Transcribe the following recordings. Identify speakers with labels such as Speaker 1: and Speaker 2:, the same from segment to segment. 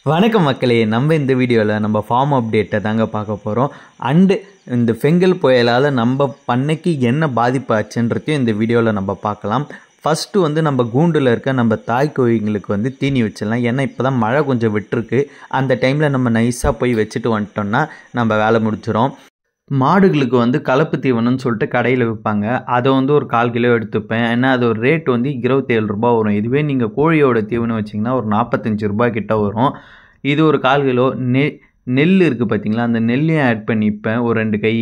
Speaker 1: வணக்கம் மக்களே, நம்ம இந்த வீடியோவில் நம்ம ஃபார்ம் அப்டேட்டை தாங்க பார்க்க போகிறோம். அண்டு இந்த ஃபெங்கல் புயலால் நம்ம பண்ணைக்கு என்ன பாதிப்பு ஆச்சுன்றதையும் இந்த வீடியோவில் நம்ம பார்க்கலாம். ஃபஸ்ட்டு நம்ம கூண்டில் இருக்க நம்ம தாய் கோழிங்களுக்கு தீனி வச்சிடலாம். ஏன்னா இப்போ தான் மழை கொஞ்சம் விட்டுருக்கு. அந்த டைமில் நம்ம நைஸாக போய் வச்சுட்டு வந்துட்டோம்னா நம்ம வேலை முடிச்சிடும். மாடுகளுக்கு கலப்பு தீவனம்னு சொல்லிட்டு கடையில் விற்பாங்க. அதை ஒரு 1/4 கிலோ எடுத்துப்பேன். ஏன்னா அது ஒரு ரேட் 27 ரூபா வரும். இதுவே நீங்கள் கோழியோட தீவனம் வச்சிங்கன்னா ஒரு 45 ரூபா கிட்ட வரும். இது ஒரு 1/4 கிலோ. நெல் இருக்குது பார்த்தீங்களா, அந்த நெல்லையும் ஆட் பண்ணிப்பேன் ஒரு 2 கை.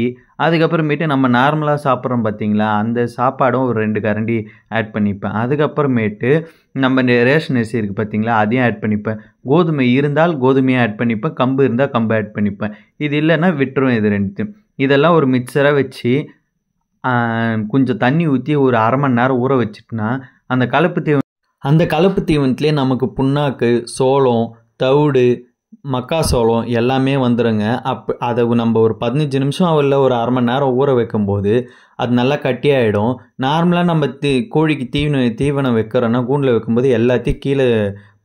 Speaker 1: அதுக்கப்புறமேட்டு நம்ம நார்மலாக சாப்பிட்றோம் பார்த்தீங்களா, அந்த சாப்பாடும் ஒரு 2 கரண்டி ஆட் பண்ணிப்பேன். அதுக்கப்புறமேட்டு நம்ம ரேஷன் அரிசி இருக்குது பார்த்தீங்களா, அதையும் ஆட் பண்ணிப்பேன். கோதுமை இருந்தால் கோதுமையை ஆட் பண்ணிப்பேன், கம்பு இருந்தால் கம்பு ஆட் பண்ணிப்பேன். இது இல்லைன்னா விட்டுரும். இது ரெண்டுத்தையும் இதெல்லாம் ஒரு மிக்சராக வச்சு கொஞ்சம் தண்ணி ஊற்றி ஒரு அரை மணி நேரம் ஊற வச்சுட்டுனா அந்த கலப்பு தீவனத்துலேயே நமக்கு புண்ணாக்கு, சோளம், தவிடு, மக்காசோளம் எல்லாமே வந்துடுங்க. அதை நம்ம ஒரு 15 நிமிஷம் இல்லை ஒரு அரை மணி நேரம் ஊற வைக்கும்போது அது நல்லா கட்டியாகிடும். நார்மலாக நம்ம கோழிக்கு தீவனம் வைக்கிறோன்னா கூண்டில் வைக்கும்போது எல்லாத்தையும் கீழே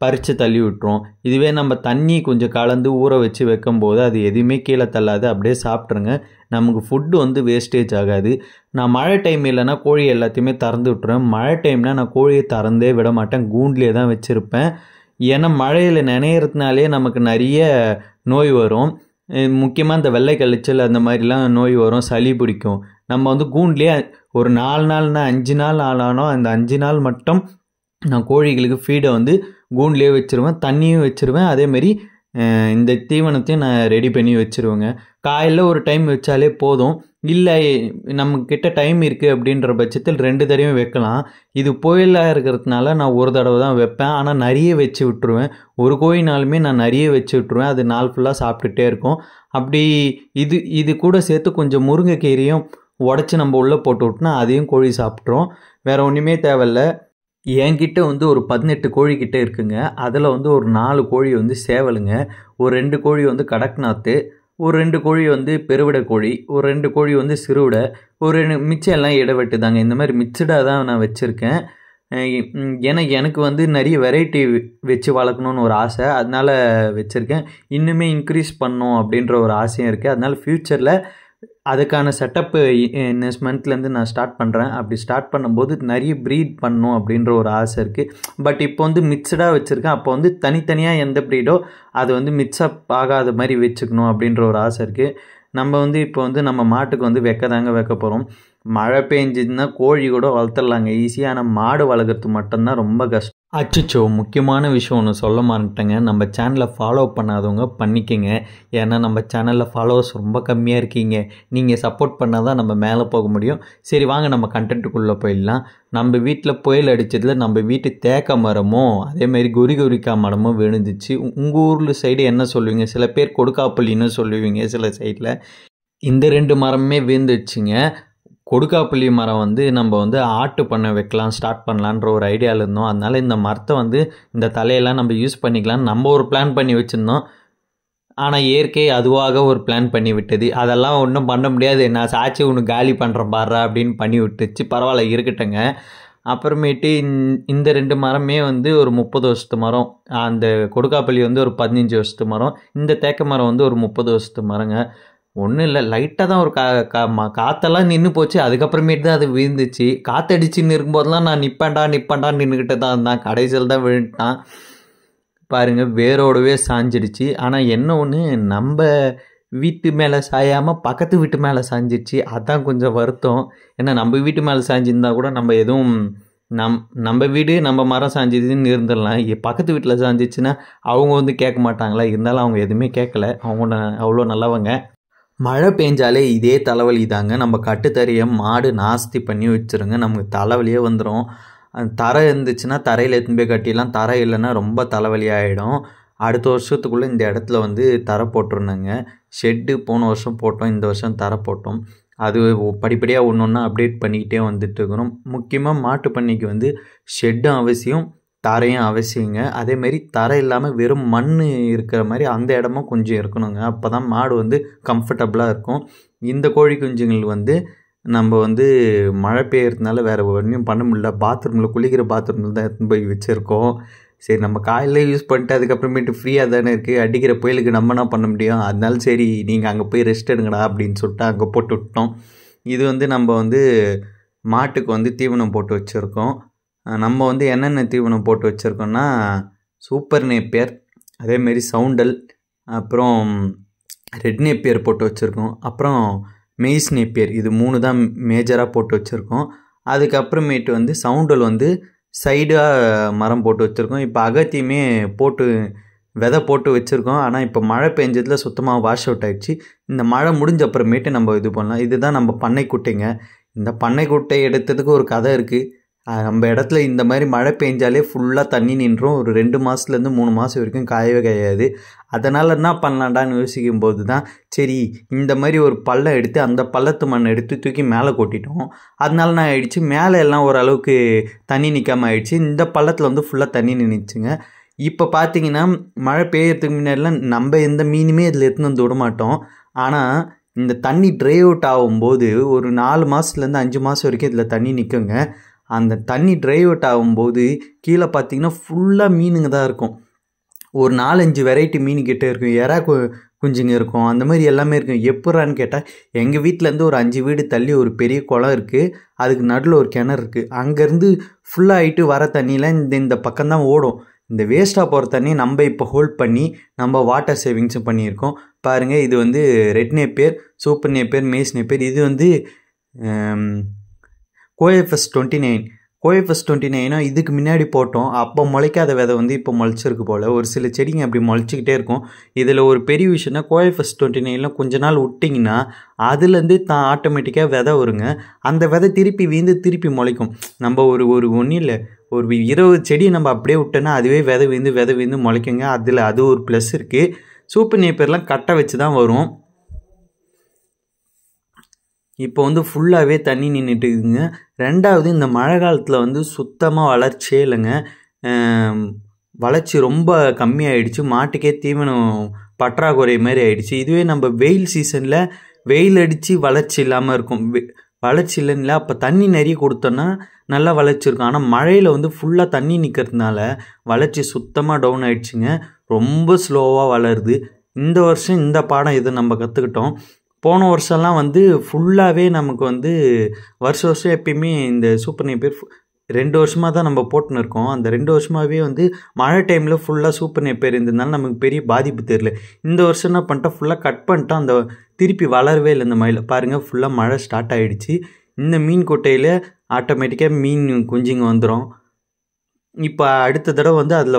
Speaker 1: பறித்து தள்ளி விட்டுரும். இதுவே நம்ம தண்ணி கொஞ்சம் கலந்து ஊற வச்சு வைக்கும்போது அது எதுவுமே கீழே தள்ளாது, அப்படியே சாப்பிட்ருங்க. நமக்கு ஃபுட்டு வேஸ்டேஜ் ஆகாது. நான் மழை டைம் இல்லைன்னா கோழி எல்லாத்தையுமே திறந்து விட்டுருவேன். மழை டைம்னால் நான் கோழியை திறந்தே விட மாட்டேன், கூண்டிலே தான் வச்சுருப்பேன். ஏன்னா மழையில் நினைக்கிறதுனாலே நமக்கு நிறைய நோய் வரும். முக்கியமாக இந்த வெள்ளை கழிச்சல் அந்த மாதிரிலாம் நோய் வரும், சளி பிடிக்கும். நம்ம கூண்டிலே ஒரு 4 நாள்னா 5 நாள் ஆனாலும் அந்த 5 நாள் மட்டும் நான் கோழிகளுக்கு ஃபீடை கூண்டிலே வச்சுருவேன், தண்ணியும் வச்சுருவேன். அதேமாரி இந்த தீவனத்தையும் நான் ரெடி பண்ணி வச்சுருவேங்க. காலையில் ஒரு டைம் வச்சாலே போதும். இல்லை நம்மக்கிட்ட டைம் இருக்குது அப்படின்ற பட்சத்தில் 2 தடவையும் வைக்கலாம். இது புயலாக இருக்கிறதுனால நான் ஒரு தடவை தான் வைப்பேன். ஆனால் நிறைய வச்சு விட்ருவேன். ஒரு கோழினாலுமே நான் நிறைய வச்சு விட்ருவேன். அது நாள் ஃபுல்லாக சாப்பிட்டுட்டே இருக்கும். அப்படி இது கூட சேர்த்து கொஞ்சம் முருங்கைக்கீரையும் உடச்சி நம்ம உள்ளே போட்டு விட்டோம்னா அதையும் கோழி சாப்பிட்றோம். வேறு ஒன்றுமே தேவையில்லை. என்கிட்ட ஒரு 18 கோழிக்கிட்ட இருக்குங்க. அதில் ஒரு 4 கோழி சேவலுங்க, ஒரு 2 கோழி கடக்நாத்து, ஒரு 2 கோழி பெருவிடை கோழி, ஒரு 2 கோழி சிறுவிடை, ஒரு மிச்சம் எல்லாம் இடைவெட்டு தாங்க. இந்த மாதிரி மிக்சடாக தான் நான் வச்சுருக்கேன். ஏன்னா எனக்கு நிறைய வெரைட்டி வச்சு வளர்க்கணுன்னு ஒரு ஆசை, அதனால் வச்சுருக்கேன். இன்னுமே இன்க்ரீஸ் பண்ணணும் அப்படின்ற ஒரு ஆசையும் இருக்குது. அதனால் ஃப்யூச்சரில் அதுக்கான செட்டப்பு நெக்ஸ்ட் மந்த்லேருந்து நான் ஸ்டார்ட் பண்ணுறேன். அப்படி ஸ்டார்ட் பண்ணும்போது நிறைய ப்ரீட் பண்ணணும் அப்படின்ற ஒரு ஆசை இருக்குது. பட் இப்போ மிக்சடாக வச்சுருக்கேன். அப்போ தனித்தனியாக எந்த ப்ரீடோ அது மிக்ஸ்அப் ஆகாத மாதிரி வச்சுக்கணும் அப்படின்ற ஒரு ஆசை இருக்குது. நம்ம இப்போ நம்ம மாட்டுக்கு வைக்க போகிறோம். மழை பெஞ்சிதுன்னா கோழி கூட வளர்த்துடலாங்க ஈஸியாக. ஆனால் மாடு வளர்க்குறது மட்டும்தான் ரொம்ப கஷ்டம். அச்சோ, முக்கியமான விஷயம் ஒன்று சொல்ல மாட்டேங்க. நம்ம சேனலை ஃபாலோ பண்ணாதவங்க பண்ணிக்கங்க. ஏன்னா நம்ம சேனலில் ஃபாலோவர்ஸ் ரொம்ப கம்மியாக இருக்கீங்க. நீங்கள் சப்போர்ட் பண்ணால் தான் நம்ம மேலே போக முடியும். சரி வாங்க நம்ம கண்டென்ட்டுக்குள்ளே போயிடலாம். நம்ம வீட்டில் புயல் அடித்ததில் நம்ம வீட்டு தேக்க மரமும் அதேமாரி குறிக்காய் மரமும் விழுந்துச்சு. உங்கள் ஊரில் சைடு என்ன சொல்லுவீங்க? சில பேர் கொடுக்காப்புள்ளின்னு சொல்லுவீங்க சில சைடில். இந்த 2 மரமுமே விழுந்துச்சுங்க. கொடுக்காப்புளி மரம் நம்ம ஆட்டு பண்ண வைக்கலாம், ஸ்டார்ட் பண்ணலான்ற ஒரு ஐடியாவில் இருந்தோம். அதனால் இந்த மரத்தை இந்த தலையெல்லாம் நம்ம யூஸ் பண்ணிக்கலாம் நம்ம ஒரு பிளான் பண்ணி வச்சுருந்தோம். ஆனால் இயற்கை அதுவாக ஒரு பிளான் பண்ணி விட்டது. அதெல்லாம் ஒன்றும் பண்ண முடியாது. நான் சாட்சி ஒன்று காலி பண்ணுறேன் பாடுறா அப்படின்னு பண்ணி விட்டுச்சு. பரவாயில்ல, இருக்கட்டுங்க. அப்புறமேட்டு இந்த 2 மரமே ஒரு 30 வருஷத்து மரம். அந்த கொடுக்காப்புளி ஒரு 15 வருஷத்து மரம். இந்த தேக்க மரம் ஒரு 30 வருஷத்து மரங்க. ஒன்றும் இல்லை, லைட்டாக தான் ஒரு காற்றெல்லாம் நின்று போச்சு. அதுக்கப்புறமேட்டு தான் அது விழுந்துச்சு. காற்றடிச்சின்னு இருக்கும்போதெல்லாம் நான் நிற்பேன்டா நின்றுக்கிட்டு தான் இருந்தான். கடைசியில் தான் விழுந்துட்டான் பாருங்கள், வேரோடவே சாஞ்சிடுச்சு. ஆனால் என்ன ஒன்று, நம்ம வீட்டு மேலே சாயாமல் பக்கத்து வீட்டு மேலே சாஞ்சிடுச்சு. அதான் கொஞ்சம் வருத்தம். ஏன்னா நம்ம வீட்டு மேலே சாஞ்சிருந்தால் கூட நம்ம எதுவும் நம்ம வீடு நம்ம மரம் சாஞ்சிதுன்னு இருந்துடலாம். பக்கத்து வீட்டில் சாஞ்சிச்சுன்னா அவங்க கேட்க மாட்டாங்களா? இருந்தாலும் அவங்க எதுவுமே கேட்கல. அவங்க அவ்வளோ நல்லவங்க. மழை பெஞ்சாலே இதே தலைவலி தாங்க. நம்ம கட்டுத்தறியை மாடு நாஸ்தி பண்ணி வச்சுருங்க, நமக்கு தலைவலியே வந்துடும். தரை இருந்துச்சுன்னா தரையில் எடுத்துன்னு போய் கட்டிடலாம். தரை இல்லைன்னா ரொம்ப தலைவலி ஆகிடும். அடுத்த வருஷத்துக்குள்ளே இந்த இடத்துல தரை போட்டுருந்தாங்க. ஷெட்டு போன வருஷம் போட்டோம், இந்த வருஷம் தரை போட்டோம். அது படிப்படியாக ஒன்று ஒன்றா அப்டேட் பண்ணிக்கிட்டே வந்துட்டுருக்குறோம். முக்கியமாக மாட்டு பண்ணைக்கு ஷெட்டும் அவசியம், தரையும் அவசியங்க. அதேமாரி தரை இல்லாமல் வெறும் மண் இருக்கிற மாதிரி அந்த இடமும் கொஞ்சம் இருக்கணுங்க. அப்போ தான் மாடு கம்ஃபர்டபுளாக இருக்கும். இந்த கோழி குஞ்சுங்கள் நம்ம மழை பெய்யறதுனால வேறு ஒன்றும் பண்ண முடியல. பாத்ரூமில் குளிக்கிற பாத்ரூமில் தான் எடுத்துன்னு போய் வச்சுருக்கோம். சரி நம்ம காலையில் யூஸ் பண்ணிட்டு அதுக்கப்புறமேட்டு ஃப்ரீயாக தானே இருக்குது, அடிக்கிற புயலுக்கு நம்ம என்ன பண்ண முடியும், அதனால சரி நீங்கள் அங்கே போய் ரெஸ்ட் எடுங்கடா அப்படின்னு சொல்லிட்டு அங்கே போட்டு விட்டோம். இது வந்து நம்ம வந்து மாட்டுக்கு வந்து தீவனம் போட்டு வச்சுருக்கோம். நம்ம வந்து என்னென்ன தீவனம் போட்டு வச்சுருக்கோன்னா சூப்பர் நேப்பியர், அதேமாரி சவுண்டல், அப்புறம் ரெட் நேப்பியர் போட்டு வச்சுருக்கோம், அப்புறம் மெய்ஸ் நேப்பியர். இது 3 தான் மேஜராக போட்டு வச்சுருக்கோம். அதுக்கப்புறமேட்டு வந்து சவுண்டல் வந்து சைடாக மரம் போட்டு வச்சுருக்கோம். இப்போ அகத்தியுமே போட்டு விதை போட்டு வச்சுருக்கோம். ஆனால் இப்போ மழை பெஞ்சதில் சுத்தமாக வாஷ் அவுட் ஆகிடுச்சு. இந்த மழை முடிஞ்ச அப்புறமேட்டு நம்ம இது பண்ணலாம். இதுதான் நம்ம பண்ணைக்குட்டைங்க. இந்த பண்ணைக்குட்டை எடுத்ததுக்கு ஒரு கதை இருக்குது. நம்ம இடத்துல இந்த மாதிரி மழை பெஞ்சாலே ஃபுல்லாக தண்ணி நின்றும். ஒரு 2 மாதத்துலேருந்து 3 மாதம் வரைக்கும் காயவே காயாது. அதனால் என்ன பண்ணலான்டான்னு யோசிக்கும் போது தான் சரி இந்த மாதிரி ஒரு பள்ளம் எடுத்து அந்த பள்ளத்து மண்ணை எடுத்து தூக்கி மேலே கொட்டிட்டோம். அதனால நான் ஆயிடுச்சு, மேலே எல்லாம் ஓரளவுக்கு தண்ணி நிற்காமல் ஆயிடுச்சு. இந்த பள்ளத்தில் வந்து ஃபுல்லாக தண்ணி நின்றுச்சுங்க. இப்போ பார்த்தீங்கன்னா மழை பெய்யறதுக்கு முன்னாடிலாம் நம்ம எந்த மீனுமே இதில் எடுத்துன்னு வந்து விட மாட்டோம். ஆனால் இந்த தண்ணி ட்ரை அவுட் ஆகும்போது ஒரு 4 மாதத்துலேருந்து 5 மாதம் வரைக்கும் இதில் தண்ணி நிற்குங்க. அந்த தண்ணி ட்ரை அவுட் ஆகும்போது கீழே பார்த்தீங்கன்னா ஃபுல்லாக மீனுங்க தான் இருக்கும். ஒரு 4-5 வெரைட்டி மீன் கிட்டே இருக்கும். எறா குஞ்சுங்க இருக்கும், அந்த மாதிரி எல்லாமே இருக்கும். எப்படான்னு கேட்டால் எங்கள் வீட்டிலேருந்து ஒரு 5 வீடு தள்ளி ஒரு பெரிய குளம் இருக்குது. அதுக்கு நடுவில் ஒரு கிணறு இருக்குது. அங்கேருந்து ஃபுல்லாகிட்டு வர தண்ணியெலாம் இந்த பக்கம்தான் ஓடும். இந்த வேஸ்ட்டாக போகிற தண்ணி நம்ம இப்போ ஹோல்ட் பண்ணி நம்ம வாட்டர் சேவிங்ஸும் பண்ணியிருக்கோம். பாருங்கள், இது வந்து red Napier, super Napier, maize Napier. இது வந்து கோஎஃப்எஸ் 29. கோஎஃப்எஸ் 29 இதுக்கு முன்னாடி போட்டோம். அப்போ முளைக்காத விதை வந்து இப்போ முளைச்சிருக்கு போல். ஒரு சில செடிங்க அப்படி முளைச்சிக்கிட்டே இருக்கும். இதில் ஒரு பெரிய விஷயம்னா கோஎஃப்எஸ் 29 கொஞ்ச நாள் விட்டிங்கன்னா அதுலேருந்து தான் ஆட்டோமேட்டிக்காக விதை வருங்க. அந்த விதை திருப்பி வீந்து திருப்பி முளைக்கும். நம்ம ஒரு ஒன்றும் இல்லை, ஒரு 20 செடியை நம்ம அப்படியே விட்டோன்னா அதுவே விதை வீந்து முளைக்குங்க. அதில் அது ஒரு ப்ளஸ் இருக்குது. சூப்பர் நேப்பியர்லாம் கட்டை வச்சு தான் வரும். இப்போ வந்து ஃபுல்லாகவே தண்ணி நின்றுட்டு இருக்குதுங்க. 2வது, இந்த மழை காலத்தில் வந்து சுத்தமாக வளர்ச்சியே இல்லைங்க. வளர்ச்சி ரொம்ப கம்மியாயிடுச்சு. மாட்டுக்கே தீவனம் பற்றாக்குறை மாதிரி ஆயிடுச்சு. இதுவே நம்ம வெயில் சீசனில் வெயில் அடித்து வளர்ச்சி இல்லாமல் இருக்கும். வளர்ச்சி இல்லைங்களா, அப்போ தண்ணி நிறைய கொடுத்தோன்னா நல்லா வளர்ச்சி இருக்கும். ஆனால் மழையில் வந்து ஃபுல்லாக தண்ணி நிற்கிறதுனால வளர்ச்சி சுத்தமாக டவுன் ஆகிடுச்சிங்க. ரொம்ப ஸ்லோவாக வளருது. இந்த வருஷம் இந்த பாடம் இதை நம்ம கற்றுக்கிட்டோம். போன வருஷம்லாம் வந்து ஃபுல்லாகவே நமக்கு வந்து வருஷம் எப்பயுமே இந்த சூப்பர் நேப்பியர் 2 வருஷமாக தான் நம்ம போட்டுன்னு இருக்கோம். அந்த 2 வருஷமாகவே வந்து மழை டைமில் ஃபுல்லாக சூப்பர் நேப்பியர் இருந்ததுனால நமக்கு பெரிய பாதிப்பு தெரியல. இந்த வருஷம் என்ன பண்ணிட்டோம், ஃபுல்லாக கட் பண்ணிட்டோம். அந்த திருப்பி வளரவே இல்லை. இந்த மழையில் பாருங்கள் ஃபுல்லாக மழை ஸ்டார்ட் ஆகிடுச்சு. இந்த மீன் கொட்டையில் ஆட்டோமேட்டிக்காக மீன் குஞ்சுங்க வந்துடும். இப்போ அடுத்த தடவை வந்து அதில்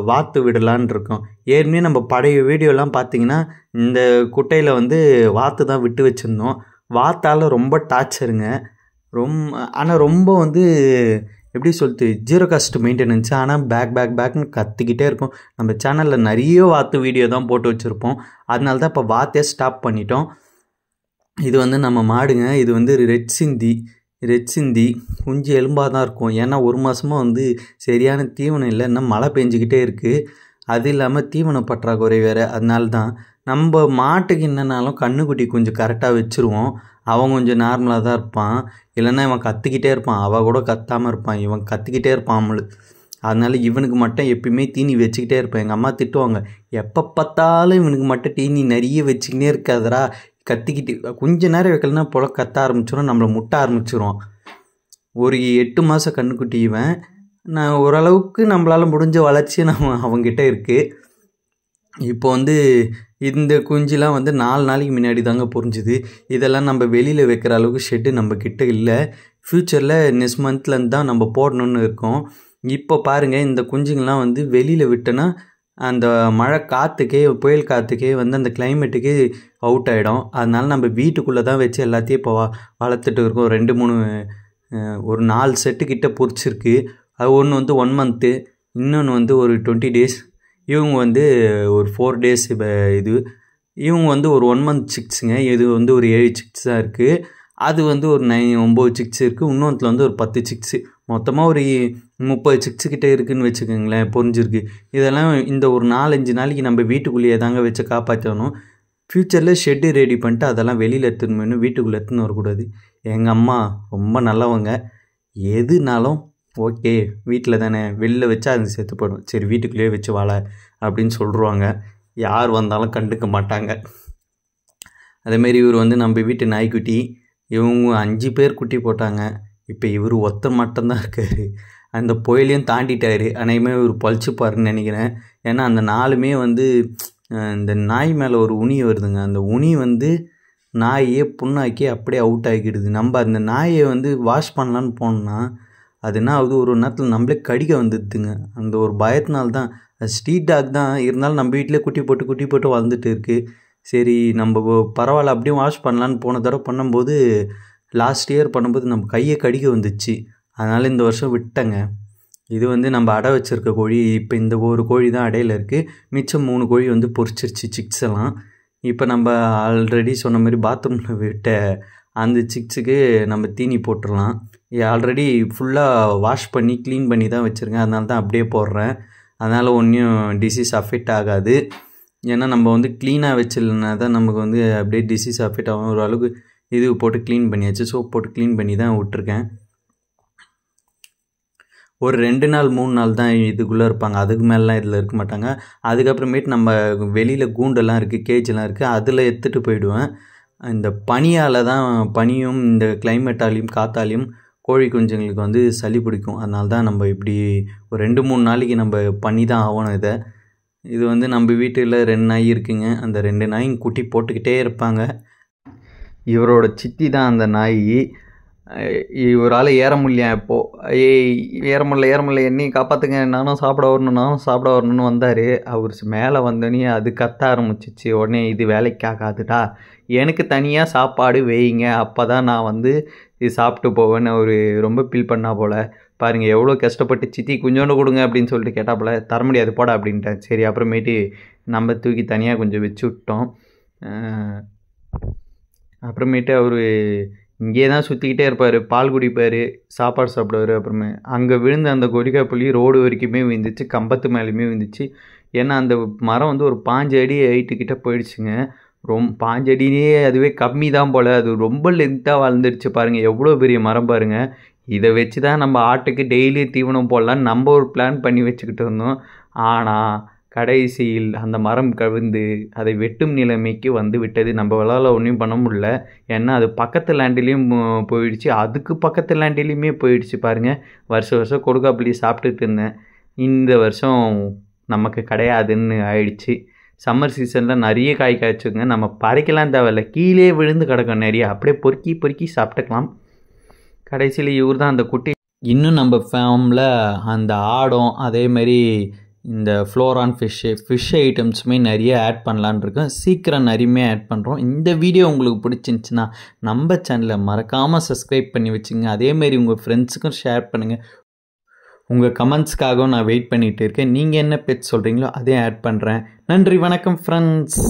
Speaker 1: வாத்து விடலான் இருக்கோம். ஏற்கனவே நம்ம பழைய வீடியோலாம் பார்த்திங்கன்னா இந்த குட்டையில் வந்து வாத்து தான் விட்டு வச்சுருந்தோம். வாத்தால் ரொம்ப டார்ச்சருங்க. ஆனால் ரொம்ப வந்து எப்படி சொல்லிட்டு 0 காஸ்ட் மெயின்டெனன்ஸ். ஆனால் பேக்னு கத்திக்கிட்டே இருக்கும். நம்ம சேனலில் நிறைய வாத்து வீடியோ தான் போட்டு வச்சுருப்போம். அதனால தான் இப்போ வாத்தையே ஸ்டாப் பண்ணிட்டோம். இது வந்து நம்ம மாடுங்க. இது வந்து ரெட் சிந்தி குஞ்சு எலும்பாக தான் இருக்கும். ஏன்னா 1 மாதமாக வந்து சரியான தீவனம் இல்லை. இன்னும் மழை பெஞ்சிக்கிட்டே இருக்குது. அது இல்லாமல் தீவன பற்றாக்குறை வேறு. அதனால தான் நம்ம மாட்டுக்கு என்னன்னாலும் கண்ணுக்குட்டி கொஞ்சம் கரெக்டாக வச்சுருவோம். அவன் கொஞ்சம் நார்மலாக தான் இருப்பான். இல்லைன்னா இவன் கத்திக்கிட்டே இருப்பான். அவள் கூட கத்தாமல் இருப்பான். இவன் கத்திக்கிட்டே இருப்பான் அவளுக்கு. அதனால் இவனுக்கு மட்டும் எப்பயுமே தீனி வச்சுக்கிட்டே இருப்பேன். எங்கள் அம்மா திட்டுவாங்க, எப்போ பார்த்தாலும் இவனுக்கு மட்டும் தீனி நிறைய வச்சுக்கினே இருக்காதரா, கத்திக்கிட்டு கொஞ்ச நேரம் வைக்கலன்னா போல கத்த ஆரம்பிச்சிடும், நம்மளை முட்ட ஆரம்பிச்சிடும். ஒரு 8 மாதம் கண்ணுக்குட்டி இவன். நான் ஓரளவுக்கு நம்மளால் முடிஞ்ச வளர்ச்சி அவங்ககிட்ட இருக்குது. இப்போ வந்து இந்த குஞ்சுலாம் வந்து 4 நாளைக்கு முன்னாடி தாங்க புரிஞ்சுது. இதெல்லாம் நம்ம வெளியில் வைக்கிற அளவுக்கு ஷெட்டு நம்மக்கிட்ட இல்லை. ஃப்யூச்சரில் நெக்ஸ்ட் மந்த்லேருந்து தான் நம்ம போடணுன்னு இருக்கோம். இப்போ பாருங்கள், இந்த குஞ்சுங்கள்லாம் வந்து வெளியில் விட்டோன்னா அந்த மழை காற்றுக்கே புயல் காற்றுக்கே வந்து அந்த கிளைமேட்டுக்கு அவுட் ஆகிடும். அதனால் நம்ம வீட்டுக்குள்ளே தான் வச்சு எல்லாத்தையும் இப்போ வளர்த்துட்டு இருக்கோம். 2-3 ஒரு 4 செட்டுக்கிட்ட பொறிச்சிருக்கு. அது ஒன்று வந்து 1 மந்த்து, இன்னொன்று வந்து ஒரு 20 days, இவங்க வந்து ஒரு 4 days. இவங்க வந்து ஒரு 1 month சிக்ஸுங்க. இது வந்து ஒரு 7 சிக்ஸ் தான் இருக்குது. அது வந்து ஒரு 9 சிக்ஸ் இருக்குது. இன்னொன்றில் வந்து ஒரு 10 சிக்ஸு. மொத்தமாக ஒரு 30 சிக்ஸுக்கிட்ட இருக்குதுன்னு வச்சுக்கோங்களேன், பொறிஞ்சிருக்கு. இதெல்லாம் இந்த ஒரு 4-5 நாளைக்கு நம்ம வீட்டுக்குள்ளேயே தாங்க வச்சு காப்பாற்றணும். ஃப்யூச்சரில் ஷெட்டு ரெடி பண்ணிட்டு அதெல்லாம் வெளியில் எடுத்துன்னு வீட்டுக்குள்ளே எடுத்துன்னு வரக்கூடாது. எங்கள் அம்மா ரொம்ப நல்லவங்க. எதுனாலும் ஓகே வீட்டில் தானே, வெளில வச்சா அது செத்து போடும், சரி வீட்டுக்குள்ளேயே வச்சு வாழ அப்படின்னு சொல்லிடுவாங்க. யார் வந்தாலும் கண்டுக்க மாட்டாங்க. அதேமாரி இவர் வந்து நம்ம வீட்டு நாய்க்குட்டி, இவங்க 5 பேர் குட்டி போட்டாங்க. இப்போ இவர் ஒருத்தர் மட்டும்தான் இருக்கார். அந்த புயலையும் தாண்டிட்டார். அநேகமாக இவர் பழிச்சுப்பாருன்னு நினைக்கிறேன். ஏன்னா அந்த 4மே வந்து இந்த நாய் மேலே ஒரு உனி வருதுங்க. அந்த உனி வந்து நாயே புண்ணாக்கி அப்படியே அவுட் ஆகிடுது. நம்ம அந்த நாயை வந்து வாஷ் பண்ணலான்னு போனோம்னா அது என்ன ஆகுது, ஒரு நேரத்தில் நம்மளே கடிக்க வந்துடுதுங்க. அந்த ஒரு பயத்தினால்தான். அது ஸ்ட்ரீட் டாக் தான் இருந்தாலும் நம்ம வீட்டிலே குட்டி போட்டு வளர்ந்துட்டு இருக்குது. சரி நம்ம பரவாயில்ல அப்படியும் வாஷ் பண்ணலான்னு போன தடவை பண்ணும்போது, லாஸ்ட் இயர் பண்ணும்போது நம்ம கையை கடிக்க வந்துச்சு. அதனால் இந்த வருஷம் விட்டேங்க. இது வந்து நம்ம அடை வச்சுருக்க கோழி. இப்போ இந்த ஒரு கோழி தான் அடையில் இருக்குது. மிச்சம் 3 கோழி வந்து பொரிச்சிருச்சு சிக்ஸ் எல்லாம். இப்போ நம்ம ஆல்ரெடி சொன்ன மாதிரி பாத்ரூமில் விட்ட அந்த சிக்ஸுக்கு நம்ம தீனி போட்டுடலாம். ஆல்ரெடி ஃபுல்லாக வாஷ் பண்ணி க்ளீன் பண்ணி தான் வச்சுருக்கேன். அதனால தான் அப்படியே போடுறேன். அதனால் ஒன்றும் டிசீஸ் அஃபெக்ட் ஆகாது. ஏன்னா நம்ம வந்து க்ளீனாக வச்சிடலனா தான் நமக்கு வந்து அப்படியே டிசீஸ் அஃபெக்ட் ஆகும். ஓரளவுக்கு இது போட்டு க்ளீன் பண்ணியாச்சு. சோப் போட்டு க்ளீன் பண்ணி தான் விட்டுருக்கேன். ஒரு 2 நாள் 3 நாள் தான் இதுக்குள்ளே இருப்பாங்க. அதுக்கு மேலாம் இதில் இருக்க மாட்டாங்க. அதுக்கப்புறமேட்டு நம்ம வெளியில் கூண்டெல்லாம் இருக்குது, கேஜெல்லாம் இருக்குது, அதில் எடுத்துகிட்டு போயிடுவேன். இந்த பனியால் தான், பனியும் இந்த கிளைமேட்டாலையும் காற்றாலையும் கோழி குஞ்சுங்களுக்கு வந்து சளி பிடிக்கும். அதனால தான் நம்ம இப்படி ஒரு 2-3 நாளைக்கு நம்ம பண்ணி தான் ஆகணும் இதை. இது வந்து நம்ம வீட்டில் 2 நாய் இருக்குங்க. அந்த 2 நாயும் குட்டி போட்டுக்கிட்டே இருப்பாங்க. இவரோட சித்தி தான் அந்த நாய். இவரால் ஏற முடியல. இப்போது ஏற முடியல என்னையும் காப்பாற்றுங்க, நானும் சாப்பிட வரணும்னு வந்தார். அவர் மேலே வந்தோடனே அது கத்த ஆரம்பிச்சிச்சு. உடனே இது வேலைக்கு ஆகாதுடா, எனக்கு தனியாக சாப்பாடு வைங்க, அப்போ தான் நான் வந்து இது சாப்பிட்டு போவேன்னு அவர் ரொம்ப ஃபீல் பண்ணா போல். பாருங்கள் எவ்வளோ கஷ்டப்பட்டு, சித்தி கொஞ்சோண்டு கொடுங்க அப்படின்னு சொல்லிட்டு கேட்டாப்புல. தர முடியாது போடா அப்படின்ட்டேன். சரி அப்புறமேட்டு நம்ம தூக்கி தனியாக கொஞ்சம் வச்சு விட்டோம். அப்புறமேட்டு அவர் இங்கே தான் சுற்றிக்கிட்டே இருப்பார், பால் குடிப்பார், சாப்பாடு சாப்பிடுவார். அப்புறமே அங்கே விழுந்த அந்த கொடிக்காய் புளி ரோடு வரைக்குமே விழுந்துச்சு, கம்பத்து மேலேயுமே விழுந்துச்சு. ஏன்னா அந்த மரம் வந்து ஒரு 5 அடி ஹைட்டுக்கிட்ட போயிடுச்சுங்க. 5 அடியே அதுவே கம்மி தான் போல். அது ரொம்ப லென்த்தாக வளர்ந்துருச்சு. பாருங்கள் எவ்வளோ பெரிய மரம் பாருங்கள். இதை வச்சு தான் நம்ம ஆட்டுக்கு டெய்லி தீவனம் போடலான்னு நம்ம ஒரு பிளான் பண்ணி வச்சுக்கிட்டு இருந்தோம். ஆனால் கடைசியில் அந்த மரம் கவிழ்ந்து அதை வெட்டும் நிலைமைக்கு வந்து விட்டது. நம்மளால் ஒன்றும் பண்ண முடியல. ஏன்னா அது பக்கத்து லேண்ட்லேயும் போயிடுச்சு, அதுக்கு பக்கத்து லேண்ட்லேயுமே போயிடுச்சு. பாருங்கள் வருஷம் கொடுக்காப்புளி சாப்பிட்டுட்டு இருந்தேன். இந்த வருஷம் நமக்கு கிடையாதுன்னு ஆயிடுச்சு. சம்மர் சீசனில் நிறைய காய் காய்ச்சுங்க. நம்ம பறிக்கலாம் தேவையில்ல, கீழே விழுந்து கிடக்கும் நிறைய, அப்படியே பொறுக்கி சாப்பிட்டுக்கலாம். கடைசியில் இவர் தான் அந்த குட்டி. இன்னும் நம்ம ஃபேமில் அந்த ஆடும் அதேமாரி இந்த ஃப்ளோரான் ஃபிஷ் ஐட்டம்ஸுமே நிறைய ஆட் பண்ணலான் இருக்கோம். சீக்கிரம் நிறைய ஆட் பண்ணுறோம். இந்த வீடியோ உங்களுக்கு பிடிச்சிருந்துச்சின்னா நம்ம சேனலை மறக்காமல் சப்ஸ்கிரைப் பண்ணி வச்சுங்க. அதேமாரி உங்கள் ஃப்ரெண்ட்ஸுக்கும் ஷேர் பண்ணுங்கள். உங்கள் கமெண்ட்ஸ்க்காகவும் நான் வெயிட் பண்ணிகிட்டு இருக்கேன். நீங்கள் என்ன பெட் சொல்கிறீங்களோ அதையும் ஆட் பண்ணுறேன். நன்றி, வணக்கம் ஃப்ரெண்ட்ஸ்.